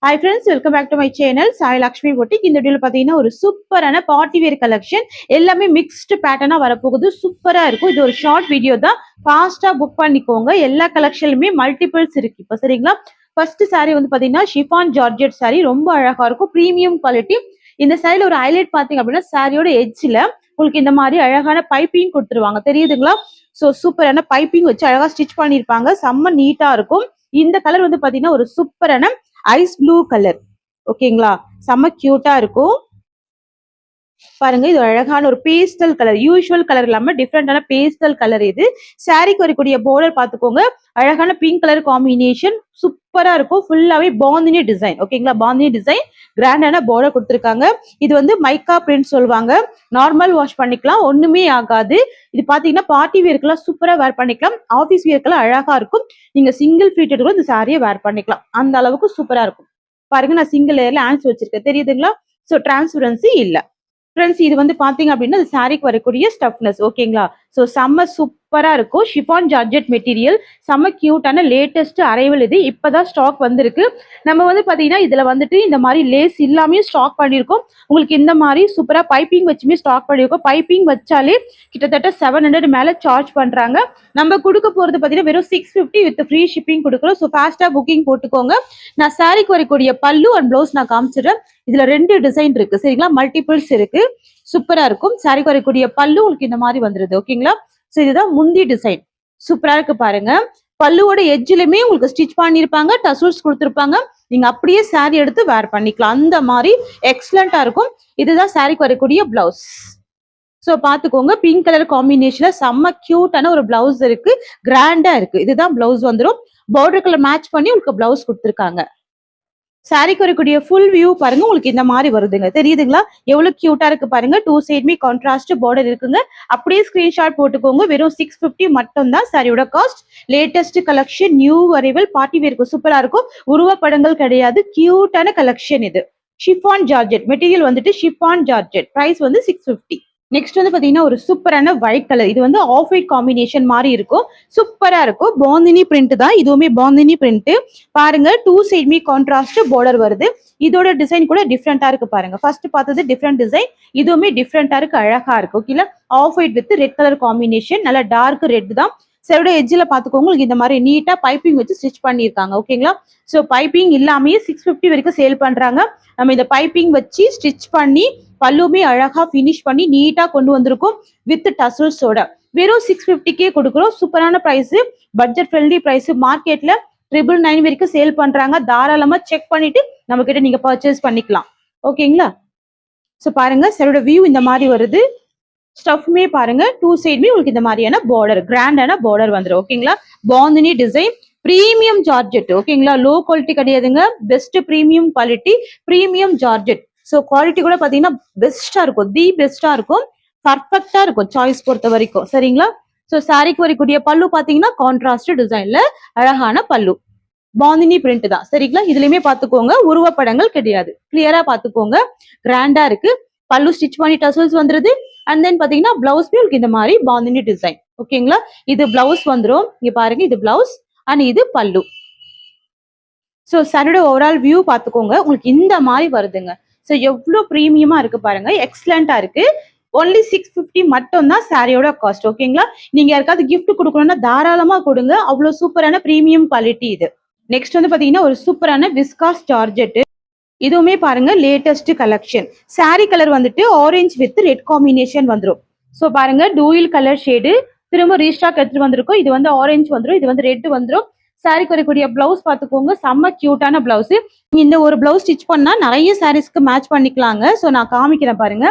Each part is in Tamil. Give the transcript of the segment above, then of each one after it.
Hi friends, welcome back to my channel. Sai Lakshmi Boutique. இந்த வீடியோல பாத்தீங்கன்னா ஒரு சூப்பரான பார்ட்டி வேர் கலெக்ஷன் எல்லாமே மிக்ஸ்டு பேட்டர்னா வரப்போகுது. சூப்பரா இருக்கும். இது ஒரு ஷார்ட் வீடியோ தான். ஃபாஸ்டா புக் பண்ணிக்கோங்க. எல்லா கலெக்ஷன்லயுமே மல்டிபிள்ஸ் இருக்கு. இப்போ சரிங்களா? ஃபர்ஸ்ட் saree வந்து பாத்தீங்கன்னா ஷிஃபான் ஜார்ஜெட் saree ரொம்ப அழகா இருக்கும். Premium quality. இந்த சாரில ஒரு ஹைலைட் பாத்தீங்க அப்படின்னா சாரியோட எட்ஜ்ல உங்களுக்கு இந்த மாதிரி அழகான பைப்பிங் கொடுத்துருவாங்க. தெரியுதுங்களா? ஸோ சூப்பரான பைப்பிங் வச்சு அழகா ஸ்டிச் பண்ணியிருப்பாங்க. செம்ம நீட்டா இருக்கும். இந்த கலர் வந்து பாத்தீங்கன்னா ஒரு சூப்பரான ஐஸ் ப்ளூ கலர். ஓகேங்களா? செம்ம கியூட்டா இருக்கும். பாருங்க, இது அழகான ஒரு பேஸ்டல் கலர். யூஸ்வல் கலர் இல்லாம டிஃப்ரெண்டான பேஸ்டல் கலர். இது சாரிக்கு வரக்கூடிய பார்டர் பாத்துக்கோங்க. அழகான பிங்க் கலர் காம்பினேஷன் சூப்பரா இருக்கும். ஃபுல்லாவே பாந்தினி டிசைன். ஓகேங்களா? பாந்தினி டிசைன் கிராண்டான பார்டர் கொடுத்துருக்காங்க. இது வந்து மைக்கா பிரிண்ட் சொல்லுவாங்க. நார்மல் வாஷ் பண்ணிக்கலாம், ஒண்ணுமே ஆகாது. இது பாத்தீங்கன்னா பார்ட்டி வேர்க்கெல்லாம் சூப்பரா வேர் பண்ணிக்கலாம். ஆபீஸ் வேர்க்கெல்லாம் அழகா இருக்கும். நீங்க சிங்கிள் ஃபீட்டட் கூட இந்த சாரியை வேர் பண்ணிக்கலாம். அந்த அளவுக்கு சூப்பரா இருக்கும். பாருங்க, நான் சிங்கிள் லேயர்ல ஆன்ஸ் வச்சிருக்கேன். தெரியுதுங்களா? ஸோ டிரான்ஸ்பரன்சி இல்ல. ஃப்ரெண்ட்ஸ், இது வந்து பாத்தீங்க அப்படின்னா சாரிக்கு வரக்கூடிய ஸ்டஃப்னஸ். ஓகேங்களா? ஸோ செம்ம சூப்பரா இருக்கும். ஷிஃபான் ஜார்ஜெட் மெட்டீரியல், செம்ம கியூட்டான லேட்டஸ்ட் அரைவல். இது இப்பதான் ஸ்டாக் வந்திருக்கு. நம்ம வந்து பாத்தீங்கன்னா இதுல வந்துட்டு இந்த மாதிரி லேஸ் இல்லாமையும் ஸ்டாக் பண்ணியிருக்கோம். உங்களுக்கு இந்த மாதிரி சூப்பரா பைப்பிங் வச்சுமே ஸ்டாக் பண்ணியிருக்கோம். பைப்பிங் வச்சாலே கிட்டத்தட்ட 700 மேல சார்ஜ் பண்றாங்க. நம்ம கொடுக்க போறது பாத்தீங்கன்னா வெறும் 650 வித் ஃப்ரீ ஷிப்பிங் கொடுக்குறோம். ஸோ ஃபாஸ்டா புக்கிங் போட்டுக்கோங்க. நான் சாரிக்கு வரக்கூடிய பல்லு அண்ட் பிளவுஸ் நான் காமிச்சிடுறேன். இதுல 2 டிசைன் இருக்கு. சரிங்களா? மல்டிபிள்ஸ் இருக்கு. சூப்பரா இருக்கும். சாரிக்கு வரக்கூடிய பல்லு உங்களுக்கு இந்த மாதிரி வந்துருது. ஓகேங்களா? சோ இதுதான் முந்தி டிசைன். சூப்பரா இருக்கு பாருங்க. பல்லுவோட எட்ஜ்லயுமே உங்களுக்கு ஸ்டிச் பண்ணிருப்பாங்க, டசல்ஸ் கொடுத்துருப்பாங்க. நீங்க அப்படியே சாரி எடுத்து வேர் பண்ணிக்கலாம். அந்த மாதிரி எக்ஸலண்டா இருக்கும். இதுதான் சாரிக்கு வரக்கூடிய பிளவுஸ். சோ பாத்துக்கோங்க, பிங்க் கலர் காம்பினேஷன்ல செம்ம கியூட்டான ஒரு பிளவுஸ் இருக்கு. கிராண்டா இருக்கு. இதுதான் பிளவுஸ் வந்துடும். பார்டர் கலர் மேட்ச் பண்ணி உங்களுக்கு பிளவுஸ் கொடுத்துருக்காங்க. சாரிக்கு வரக்கூடிய ஃபுல் வியூ பாருங்க. உங்களுக்கு இந்த மாதிரி வருதுங்க. தெரியுதுங்களா? எவ்வளவு கியூட்டா இருக்கு பாருங்க. 2 சைடுமே கான்ட்ராஸ்ட் பார்டர் இருக்குங்க. அப்படியே ஸ்கிரீன்ஷாட் போட்டுக்கோங்க. வெறும் 650 மட்டும் தான் சாரியோட cost. Latest collection, new arrival, party வேருக்கு சூப்பரா இருக்கும். உருவப்படங்கள் கிடையாது. கியூட்டான கலெக்ஷன் இது. ஷிஃபான் ஜார்ஜெட் மெட்டீரியல் வந்துட்டு ஷிஃபான் ஜார்ஜெட். பிரைஸ் வந்து 650. நெக்ஸ்ட் வந்து பாத்தீங்கன்னா ஒரு சூப்பரான ஒயிட் கலர். இது வந்து ஆஃப் ஒயிட் காம்பினேஷன் மாதிரி இருக்கும். சூப்பரா இருக்கும். பாந்தினி பிரிண்ட் தான். இதுவுமே பாந்தினி பிரிண்ட். பாருங்க, 2 சைடுமே கான்ட்ராஸ்ட் பார்டர் வருது. இதோட டிசைன் கூட டிஃப்ரெண்டா இருக்கு பாருங்க. ஃபர்ஸ்ட் பார்த்தது டிஃப்ரெண்ட் டிசைன். இதுவுமே டிஃப்ரெண்டா இருக்கு. அழகா இருக்கு. ஓகேல? Off white with red colour combination. நல்ல டார்க் ரெட் தான். சைடோட எட்ஜில் பார்த்துக்கோங்க. உங்களுக்கு இந்த மாதிரி நீட்டா பைப்பிங் வச்சு ஸ்டிச் பண்ணியிருக்காங்க. ஓகேங்களா? ஸோ பைப்பிங் இல்லாமே 650 வரைக்கும் சேல் பண்றாங்க. நம்ம இந்த பைப்பிங் வச்சு ஸ்டிச் பண்ணி பல்லுமே அழகா பினிஷ் பண்ணி நீட்டா கொண்டு வந்திருக்கும் வித் டசல்ஸோட. வெறும் 650 கொடுக்குறோம். சூப்பரான பிரைஸ், பட்ஜெட் ஃப்ரெண்ட்லி பிரைஸ். மார்க்கெட்ல 999 வரைக்கும் சேல் பண்றாங்க. தாராளமா செக் பண்ணிட்டு நம்ம கிட்ட நீங்க பர்ச்சேஸ் பண்ணிக்கலாம். ஓகேங்களா? ஸோ பாருங்க, சரோட வியூ இந்த மாதிரி வருது. ஸ்டஃப்மே பாருங்க, 2 சைடுமே உங்களுக்கு இந்த மாதிரியான பார்டர், கிராண்டான பார்டர் வந்துடும். ஓகேங்களா? Bandhani design, premium georgette. ஓகேங்களா? லோ குவாலிட்டி கிடையாதுங்க. Best premium quality, premium georgette. So quality கூட பாத்தீங்கன்னா பெஸ்டா இருக்கும். தி பெஸ்டா இருக்கும். பர்ஃபெக்டா இருக்கும் சாய்ஸ் பொறுத்த வரைக்கும். சரிங்களா? ஸோ சாரிக்கு வரக்கூடிய பல்லு பாத்தீங்கன்னா கான்ட்ராஸ்ட் டிசைன்ல அழகான பல்லு. பாந்தினி பிரிண்ட் தான். சரிங்களா? இதுலயுமே பாத்துக்கோங்க, உருவப்படங்கள் கிடையாது. கிளியரா பாத்துக்கோங்க. கிராண்டா இருக்கு. பல்லு ஸ்டிச் பண்ணி டசல்ஸ் வந்துருது. அண்ட் தென் பாத்தீங்கன்னா பிளவுஸ்மே உங்களுக்கு இந்த மாதிரி பாந்தினி டிசைன். ஓகேங்களா? இது பிளவுஸ் வந்துடும். இங்க பாருங்க, இது பிளவுஸ் அண்ட் இது பல்லு. ஸோ சாரியோட ஓவரால் வியூ பாத்துக்கோங்க. உங்களுக்கு இந்த மாதிரி வருதுங்க. ஸோ எவ்வளவு பிரீமியமா இருக்கு பாருங்க. எக்ஸலண்டா இருக்கு. ஒன்லி 650 மட்டும் தான் சாரியோட காஸ்ட். ஓகேங்களா? நீங்க யாருக்காவது கிஃப்ட் கொடுக்கணும்னா தாராளமா கொடுங்க. அவ்வளவு சூப்பரான பிரீமியம் குவாலிட்டி இது. நெக்ஸ்ட் வந்து பாத்தீங்கன்னா ஒரு சூப்பரான விஸ்காஸ் ஜார்ஜெட். இதுவுமே பாருங்க லேட்டஸ்ட் கலெக்ஷன். சாரி கலர் வந்துட்டு ஆரஞ்சு வித் ரெட் காம்பினேஷன் வந்துடும். ஸோ பாருங்க, டூயில் கலர் ஷேடு திரும்ப ரீஸ்டாக் எடுத்துட்டு வந்திருக்கும். இது வந்து ஆரஞ்சு வந்துடும், இது வந்து ரெட் வந்துடும். சாரிக்கு வரக்கூடிய பிளவுஸ் பாத்துக்கோங்க. செம்ம கியூட்டான பிளவுஸ். இந்த ஒரு பிளவுஸ் ஸ்டிச் பண்ணா நிறைய சாரீஸ்க்கு மேட்ச் பண்ணிக்கலாங்க. ஸோ நான் காமிக்கிறேன் பாருங்க.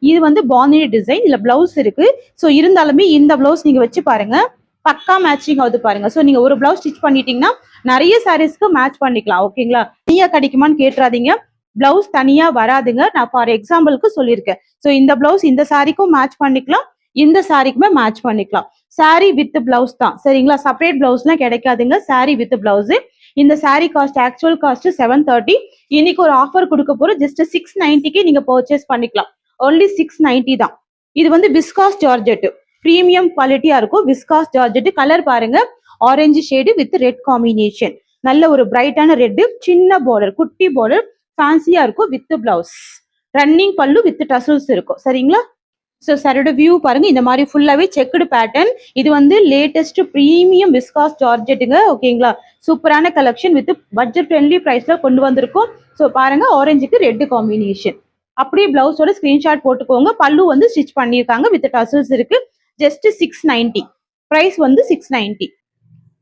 இது வந்து பாந்தினி டிசைன். இதுல பிளவுஸ் இருக்கு. ஸோ இருந்தாலுமே இந்த பிளவுஸ் நீங்க வச்சு பாருங்க, பக்கா மேட்சிங் ஆகுது பாருங்க. ஸோ நீங்க ஒரு பிளவுஸ் ஸ்டிச் பண்ணிட்டீங்கன்னா நிறைய சாரீஸ்க்கு மேட்ச் பண்ணிக்கலாம். ஓகேங்களா? தனியா கிடைக்குமான்னு கேட்டுறாதீங்க. பிளவுஸ் தனியா வராதுங்க. நான் ஃபார் எக்ஸாம்பிளுக்கு சொல்லியிருக்கேன். ஸோ இந்த பிளவுஸ் இந்த சாரிக்கும் மேட்ச் பண்ணிக்கலாம், இந்த சாரிக்குமே மேட்ச் பண்ணிக்கலாம். சாரி வித் பிளவுஸ் தான். சரிங்களா? செப்பரேட் பிளவுஸ்லாம் கிடைக்காதுங்க. Sorry with blouse. இந்த சாரி காஸ்ட், ஆக்சுவல் காஸ்ட் 730. இன்னைக்கு ஒரு ஆஃபர் கொடுக்க போறோம். ஜஸ்ட் 690க்கு நீங்க பர்ச்சேஸ் பண்ணிக்கலாம். ஒன்லி 690 தான். இது வந்து விஸ்காஸ் ஜார்ஜெட். பிரீமியம் குவாலிட்டியா இருக்கும். Viscose georgette. கலர் பாருங்க, orange shade with red combination. நல்ல ஒரு பிரைட்டான ரெட்டு, சின்ன பார்டர், குட்டி பார்டர், ஃபேன்சியா இருக்கும் வித் பிளவுஸ். ரன்னிங் பல்லு வித் டசல்ஸ் இருக்கும். சரிங்களா? ஸோ சாரியோட வியூ பாருங்க. இந்த மாதிரி ஃபுல்லாவே செக்குடு பேட்டர்ன். இது வந்து லேட்டஸ்ட் பிரீமியம் விஸ்காஸ் ஜார்ஜெட்டுங்க. ஓகேங்களா? சூப்பரான கலெக்ஷன் வித் பட்ஜெட் ஃப்ரெண்ட்லி பிரைஸ்ல கொண்டு வந்திருக்கோம். ஸோ பாருங்க, ஆரஞ்சுக்கு ரெட் காம்பினேஷன். அப்படியே பிளவுஸோட ஸ்கிரீன்ஷாட் போட்டுக்கோங்க. பல்லு வந்து ஸ்டிச் பண்ணியிருக்காங்க வித் டசல்ஸ் இருக்கு. ஜஸ்ட் 690. பிரைஸ் வந்து 690.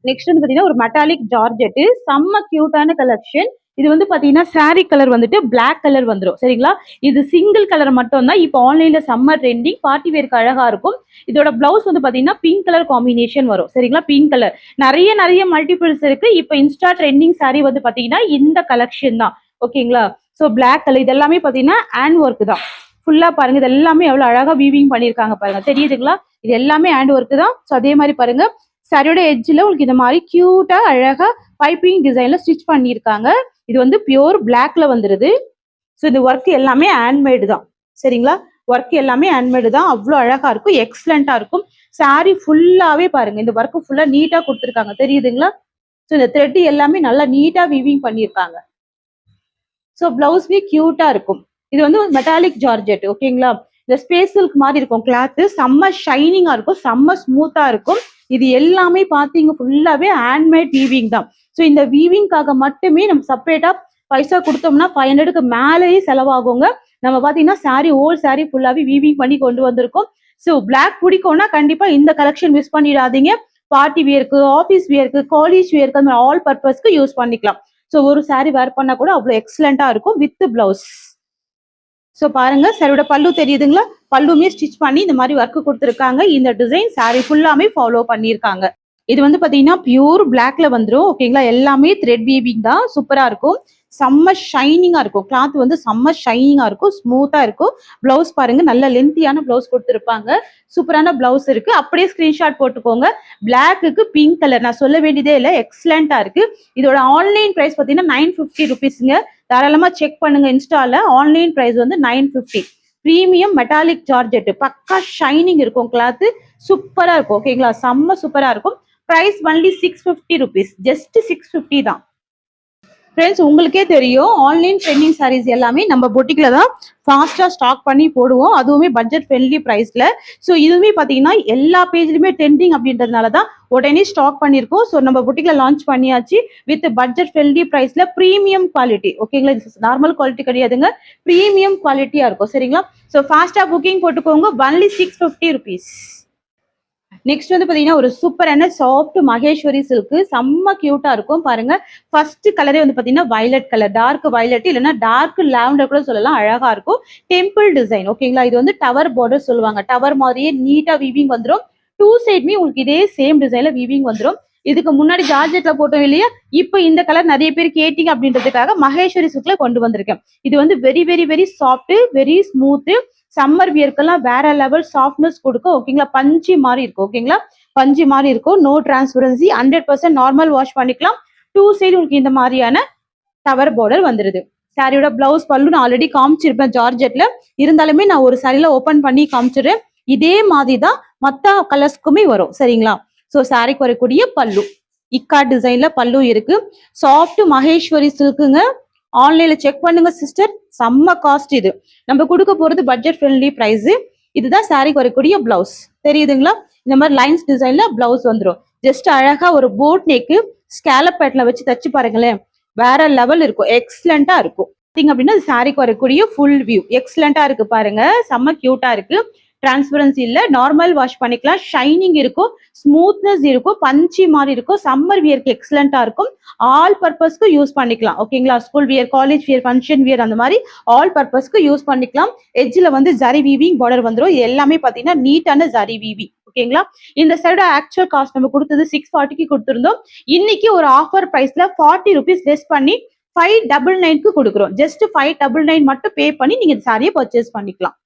நெக்ஸ்ட் வந்து பாத்தீங்கன்னா ஒரு மெட்டாலிக் ஜார்ஜெட், செம்ம கியூட்டான கலெக்ஷன். இது வந்து பாத்தீங்கன்னா சாரி கலர் வந்துட்டு பிளாக் கலர் வந்துடும். சரிங்களா? இது சிங்கிள் கலர் மட்டும் தான் இப்போ ஆன்லைன்ல சம்மர் ட்ரெண்டிங், பார்ட்டி வேர்க்கு அழகா இருக்கும். இதோட பிளவுஸ் வந்து பாத்தீங்கன்னா பிங்க் கலர் காம்பினேஷன் வரும். சரிங்களா? பிங்க் கலர் நிறைய மல்டிபிள்ஸ் இருக்கு. இப்போ இன்ஸ்டா ட்ரெண்டிங் சாரி வந்து பாத்தீங்கன்னா இந்த கலெக்ஷன் தான். ஓகேங்களா? ஸோ பிளாக் கலர் இது எல்லாமே பாத்தீங்கன்னா ஹேண்ட் ஒர்க் தான். ஃபுல்லா பாருங்க, இது எல்லாமே எவ்வளவு அழகா வீவிங் பண்ணிருக்காங்க பாருங்க. தெரியுதுங்களா? இது எல்லாமே ஹேண்ட் ஒர்க் தான். ஸோ அதே மாதிரி பாருங்க, சாரியோட எட்ஜில் உங்களுக்கு இந்த மாதிரி கியூட்டா அழகா பைப்பிங் டிசைன்ல ஸ்டிச் பண்ணியிருக்காங்க. இது வந்து பியூர் பிளாக்ல வந்துருது. ஸோ இந்த ஒர்க் எல்லாமே ஹேண்ட்மேடு தான். சரிங்களா? ஒர்க் எல்லாமே ஹேண்ட்மேடு தான். அவ்வளோ அழகா இருக்கும், எக்ஸலண்டா இருக்கும். சாரி ஃபுல்லாவே பாருங்க, இந்த ஒர்க் ஃபுல்லா நீட்டா கொடுத்துருக்காங்க. தெரியுதுங்களா? ஸோ இந்த த்ரெட் எல்லாமே நல்லா நீட்டா வீவிங் பண்ணியிருக்காங்க. ஸோ பிளவுஸ்மே கியூட்டா இருக்கும். இது வந்து மெட்டாலிக் ஜார்ஜெட். ஓகேங்களா? இந்த ஸ்பேஸ் சில்க் மாதிரி இருக்கும் கிளாத். செம்ம ஷைனிங்கா இருக்கும், செம்ம ஸ்மூத்தா இருக்கும். இது எல்லாமே பாத்தீங்க ஃபுல்லாவே ஹேண்ட்மேட் வீவிங் தான். ஸோ இந்த வீவிங்காக மட்டுமே நம்ம செப்பரேட்டா பைசா கொடுத்தோம்னா 500க்கு மேலேயே செலவாகுங்க. நம்ம பாத்தீங்கன்னா சாரி ஹோல் சாரி ஃபுல்லாவே வீவிங் பண்ணி கொண்டு வந்திருக்கோம். ஸோ பிளாக் பிடிக்கும்னா கண்டிப்பா இந்த கலெக்ஷன் மிஸ் பண்ணிடாதீங்க. பார்ட்டி வியர்க்கு, ஆஃபீஸ் வியர்க்கு, காலேஜ் வியர்க்கு, அந்த ஆல் பர்பஸ்க்கு யூஸ் பண்ணிக்கலாம். ஸோ ஒரு சாரி வேர் பண்ணா கூட அவ்வளோ எக்ஸலண்டா இருக்கும் வித் பிளவுஸ். ஸோ பாருங்க, சாரியோட பல்லு தெரியுதுங்களா? பல்லுமே ஸ்டிச் பண்ணி இந்த மாதிரி ஒர்க் கொடுத்துருக்காங்க. இந்த டிசைன் சாரி ஃபுல்லாமே ஃபாலோ பண்ணியிருக்காங்க. இது வந்து பாத்தீங்கன்னா பியூர் பிளாக்ல வந்துடும். ஓகேங்களா? எல்லாமே த்ரெட் வீவிங் தான். சூப்பரா இருக்கும், செம்ம ஷைனிங்கா இருக்கும். கிளாத் வந்து செம்ம ஷைனிங்கா இருக்கும், ஸ்மூத்தா இருக்கும். பிளவுஸ் பாருங்க, நல்ல லென்த்தியான பிளவுஸ் கொடுத்துருப்பாங்க. சூப்பரான பிளவுஸ் இருக்கு. அப்படியே ஸ்கிரீன்ஷாட் போட்டுக்கோங்க. பிளாக்குக்கு பிங்க் கலர் நான் சொல்ல வேண்டியதே இல்லை, எக்ஸலண்டா இருக்கு. இதோட ஆன்லைன் பிரைஸ் பாத்தீங்கன்னா 950 ருபீஸ்ங்க. தாராளமா செக் பண்ணுங்க இன்ஸ்டால. ஆன்லைன் பிரைஸ் வந்து 950. பிரீமியம் மெட்டாலிக் ஜார்ஜெட், பக்கா ஷைனிங் இருக்கும் கிளாத். சூப்பரா இருக்கும். ஓகேங்களா? செம்ம சூப்பரா இருக்கும். Price only 650 rupees. ஜஸ்ட் 650 தான். ஃப்ரெண்ட்ஸ், உங்களுக்கே தெரியும் ஆன்லைன் ட்ரெண்டிங் சாரீஸ் எல்லாமே நம்ம பொட்டிக்ல தான் ஃபாஸ்டா ஸ்டாக் பண்ணி போடுவோம். அதுவுமே பட்ஜெட் ஃப்ரெண்ட்லி பிரைஸ்ல. ஸோ இதுவுமே பாத்தீங்கன்னா எல்லா பேஜ்லயுமே ட்ரெண்டிங் அப்படின்றதுனால தான் உடனே ஸ்டாக் பண்ணியிருக்கோம். ஸோ நம்ம பொட்டிக்ல லான்ச் பண்ணியாச்சு வித் பட்ஜெட் ஃப்ரெண்ட்லி பிரைஸ்ல, பிரீமியம் குவாலிட்டி. ஓகேங்களா? இது நார்மல் குவாலிட்டி கிடையாதுங்க, பிரீமியம் குவாலிட்டியா இருக்கும். சரிங்களா? ஸோ ஃபாஸ்டா புக்கிங் போட்டுக்கோங்க. Only 650 rupees. நெக்ஸ்ட் வந்து பாத்தீங்கன்னா ஒரு சூப்பரான சாஃப்ட் மகேஸ்வரி சில்க், செம்ம கியூட்டா இருக்கும். பாருங்க, ஃபர்ஸ்ட் கலரே வந்து பாத்தீங்கன்னா வயலட் கலர், டார்க் வயலட் இல்லைன்னா டார்க் லாவெண்டர் கூட சொல்லலாம். அழகா இருக்கும். Temple design. ஓகேங்களா? இது வந்து டவர் பார்டர் சொல்லுவாங்க. டவர் மாதிரியே நீட்டா வீவிங் வந்துடும். டூ சைடுமே உங்களுக்கு இதே சேம் டிசைன்ல வீவிங் வந்துடும். இதுக்கு முன்னாடி ஜார்ஜெட்ல போட்டோம் இல்லையா? இப்போ இந்த கலர் நிறைய பேர் கேட்டீங்க அப்படின்றதுக்காக மகேஸ்வரி சில்க்ல கொண்டு வந்திருக்கேன். இது வந்து very very very soft, very smooth. Summer வியர்க்கெல்லாம் வேற லெவல் சாஃப்ட்னஸ் கொடுக்கும். ஓகேங்களா? பஞ்சு மாதிரி இருக்கும். ஓகேங்களா? பஞ்சு மாதிரி இருக்கும். நோ டிரான்ஸ்பரன்சி, 100% நார்மல் வாஷ் பண்ணிக்கலாம். டூ சைடு உங்களுக்கு இந்த மாதிரியான டவர் பார்டர் வந்துருது. சாரியோட பிளவுஸ் பல்லு நான் ஆல்ரெடி காமிச்சிருப்பேன் ஜார்ஜெட்ல. இருந்தாலுமே நான் ஒரு சாரியில ஓபன் பண்ணி காமிச்சிடுறேன். இதே மாதிரி தான் மற்ற கலர்ஸ்க்குமே வரும். சரிங்களா? ஸோ சாரிக்கு வரக்கூடிய பல்லு இக்கா டிசைன்ல பல்லு இருக்கு. சாஃப்ட் மகேஸ்வரி சில்க்குங்க. ஆன்லைன்ல செக் பண்ணுங்க சிஸ்டர், செம்ம காஸ்ட். இது நம்ம கொடுக்க போறது பட்ஜெட் ஃப்ரெண்ட்லி பிரைஸ். இதுதான் சாரிக்கு வரக்கூடிய பிளவுஸ். தெரியுதுங்களா? இந்த மாதிரி லைன்ஸ் டிசைன்ல பிளவுஸ் வந்துடும். ஜஸ்ட் அழகா ஒரு போட் நெக்கு ஸ்கேலப் பேட்ல வச்சு தச்சு பாருங்களேன், வேற லெவல் இருக்கும், எக்ஸலண்டா இருக்கும். அப்படின்னா சாரிக்கு வரக்கூடிய ஃபுல் வியூ எக்ஸலண்டா இருக்கு. பாருங்க, செம்ம கியூட்டா இருக்கு. டிரான்ஸ்பரன்சி இல்ல, நார்மல் வாஷ் பண்ணிக்கலாம். ஷைனிங் இருக்கும், ஸ்மூத்னஸ் இருக்கும், பஞ்சி மாதிரி இருக்கும். சம்மர் வியர்க்கு எக்ஸலண்டா இருக்கும். ஆல் பர்பஸ்க்கு யூஸ் பண்ணிக்கலாம். ஓகேங்களா? School wear, college wear, function wear, அந்த மாதிரி ஆல் பர்பஸ்க்கு யூஸ் பண்ணிக்கலாம். எட்ஜில் வந்து ஜரி வீவிங் பார்டர் வந்துடும். இது எல்லாமே பாத்தீங்கன்னா நீட்டான ஜரி வீவிங். ஓகேங்களா? இந்த சைடு ஆக்சுவல் காஸ்ட் நம்ம கொடுத்தது 640க்கு கொடுத்துருந்தோம். இன்னைக்கு ஒரு ஆஃபர் பிரைஸ்ல 40 ருபீஸ் லெஸ் பண்ணி 599க்கு கொடுக்குறோம். ஜஸ்ட் 599 மட்டும் பே பண்ணி நீங்க இந்த சாரியை பர்ச்சேஸ் பண்ணிக்கலாம்.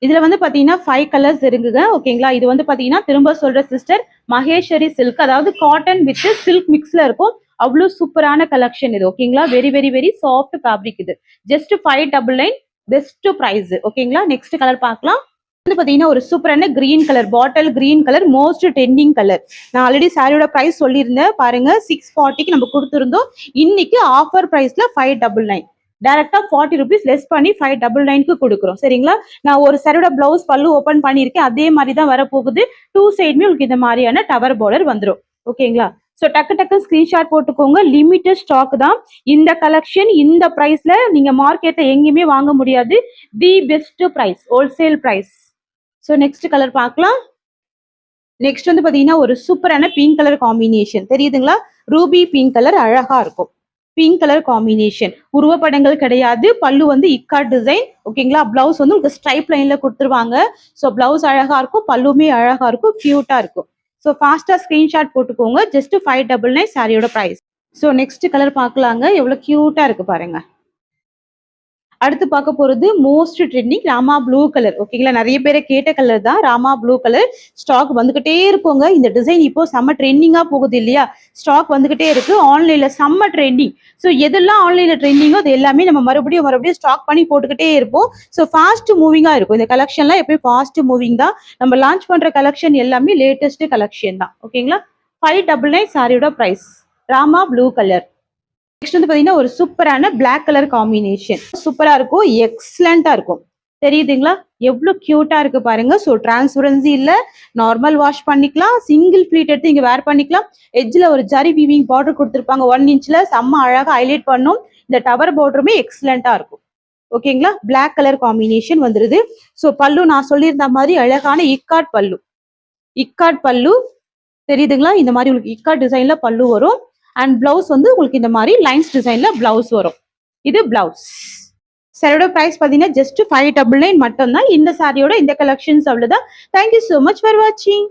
இதுல வந்து பாத்தீங்கன்னா 5 கலர்ஸ் இருக்குங்க. ஓகேங்களா? இது வந்து பாத்தீங்கன்னா திரும்ப சொல்ற சிஸ்டர், மகேஸ்வரி சில்க், அதாவது காட்டன் வித் சில்க் மிக்ஸ்ல இருக்கும். அவ்வளவு சூப்பரான கலெக்ஷன் இது. ஓகேங்களா? Very very very soft fabric. இது ஜஸ்ட் 599, பெஸ்ட் பிரைஸ். ஓகேங்களா? நெக்ஸ்ட் கலர் பார்க்கலாம். வந்து பாத்தீங்கன்னா ஒரு சூப்பரான green colour, bottle green colour, most trending colour. நான் ஆல்ரெடி சாரியோட பிரைஸ் சொல்லியிருந்தேன் பாருங்க. 640க்கு நம்ம கொடுத்துருந்தோம். இன்னைக்கு ஆஃபர் பிரைஸ்ல 599. டைரக்டா 40 rupees லெஸ் பண்ணி 599க்கு கொடுக்குறோம். சரிங்களா? நான் ஒரு சாரியோட பிளவுஸ் பல்லு ஓபன் பண்ணியிருக்கேன். அதே மாதிரி தான் வரப்போகுது. 2 சைடுமே உங்களுக்கு இந்த மாதிரியான டவர் பார்டர் வந்துடும். ஓகேங்களா? ஸோ டக்கு டக்கு ஸ்கிரீன்ஷாட் போட்டுக்கோங்க. லிமிட்டட் ஸ்டாக் தான். இந்த கலெக்ஷன் இந்த பிரைஸ்ல நீங்க மார்க்கெட்ல எங்கேயுமே வாங்க முடியாது. The best price, wholesale price. So next colour பார்க்கலாம். நெக்ஸ்ட் வந்து பாத்தீங்கன்னா ஒரு சூப்பரான பிங்க் கலர் காம்பினேஷன் தெரியுதுங்களா? ரூபி பிங்க் கலர் அழகா இருக்கும். பிங்க் கலர் காம்பினேஷன், உருவப்படங்கள் கிடையாது. பல்லு வந்து இக்காட் டிசைன். ஓகேங்களா? பிளவுஸ் வந்து உங்களுக்கு ஸ்ட்ரைப் லைன்ல கொடுத்துருவாங்க. ஸோ பிளவுஸ் அழகா இருக்கும், பல்லுமே அழகா இருக்கும், கியூட்டா இருக்கும். ஸோ ஃபாஸ்டா ஸ்கிரீன்ஷாட் போட்டுக்கோங்க. ஜஸ்ட் 599 சாரியோட பிரைஸ். ஸோ நெக்ஸ்ட் கலர் பார்க்கலாங்க. எவ்வளவு கியூட்டா இருக்கு பாருங்க. அடுத்து பார்க்க போறது most trending Rama blue colour. ஓகேங்களா? நிறைய பேரை கேட்ட கலர் தான் ராமா ப்ளூ கலர். ஸ்டாக் வந்துகிட்டே இருக்குங்க. இந்த டிசைன் இப்போ செம்ம ட்ரெண்டிங்கா போகுது இல்லையா? ஸ்டாக் வந்துகிட்டே இருக்கு. ஆன்லைன்ல செம்ம ட்ரெண்டிங். ஸோ எதெல்லாம் ஆன்லைன்ல ட்ரெண்டிங்கோ அது எல்லாமே நம்ம மறுபடியும் ஸ்டாக் பண்ணி போட்டுக்கிட்டே இருப்போம். ஸோ ஃபாஸ்ட் மூவிங்கா இருக்கும். இந்த கலெக்ஷன்லாம் எப்பயும் ஃபாஸ்ட் மூவிங் தான். நம்ம லான்ச் பண்ற கலெக்ஷன் எல்லாமே லேட்டஸ்ட் கலெக்ஷன் தான். ஓகேங்களா? 599 சாரியோட price. Rama blue colour. Next வந்து பாத்தீங்கன்னா ஒரு சூப்பரான பிளாக் கலர் காம்பினேஷன். சூப்பரா இருக்கும், எக்ஸலண்டா இருக்கும். தெரியுதுங்களா? எவ்வளவு கியூட்டா இருக்கு பாருங்க. ஸோ டிரான்ஸ்பரன்சி இல்ல, நார்மல் வாஷ் பண்ணிக்கலாம். சிங்கிள் ஃபிளீட் எடுத்து இங்க வேர் பண்ணிக்கலாம். எட்ஜ்ல ஒரு ஜரி வீவிங் பார்டர் கொடுத்துருப்பாங்க 1 inchல. செம்ம அழகா ஹைலைட் பண்ணும். இந்த டவர் பார்டருமே எக்ஸலண்டா இருக்கும். ஓகேங்களா? பிளாக் கலர் காம்பினேஷன் வந்துருது. ஸோ பல்லு நான் சொல்லியிருந்த மாதிரி அழகான இக்காட் பல்லு. இக்காட் பல்லு தெரியுதுங்களா? இந்த மாதிரி உங்களுக்கு இக்காட் டிசைன்ல பல்லு வரும். அண்ட் பிளவுஸ் வந்து உங்களுக்கு இந்த மாதிரி லைன்ஸ் டிசைன்ல பிளவுஸ் வரும். இது பிளவுஸ். சாரியோட பிரைஸ் பாத்தீங்கன்னா ஜஸ்ட் 599 மட்டும் தான். இந்த சாரியோட இந்த கலெக்ஷன்ஸ் அவ்வளவுதான். தேங்க்யூ சோ மச் ஃபார் வாட்சிங்.